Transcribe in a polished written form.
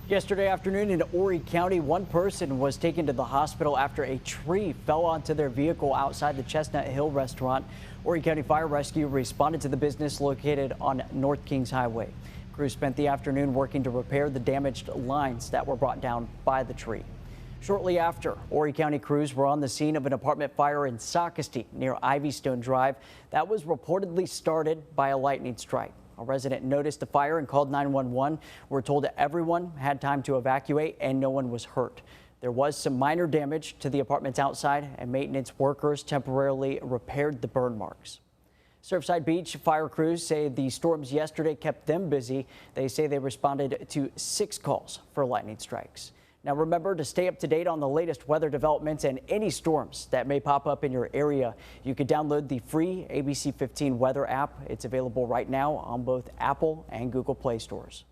Yesterday afternoon in Horry County, one person was taken to the hospital after a tree fell onto their vehicle outside the Chestnut Hill restaurant. Horry County Fire Rescue responded to the business located on North Kings Highway. Crews spent the afternoon working to repair the damaged lines that were brought down by the tree. Shortly after, Horry County crews were on the scene of an apartment fire in Socastee near Ivystone Drive that was reportedly started by a lightning strike. A resident noticed the fire and called 911. We're told that everyone had time to evacuate and no one was hurt. There was some minor damage to the apartments outside, and maintenance workers temporarily repaired the burn marks. Surfside Beach fire crews say the storms yesterday kept them busy. They say they responded to 6 calls for lightning strikes. Now remember to stay up to date on the latest weather developments and any storms that may pop up in your area. You can download the free ABC 15 weather app. It's available right now on both Apple and Google Play stores.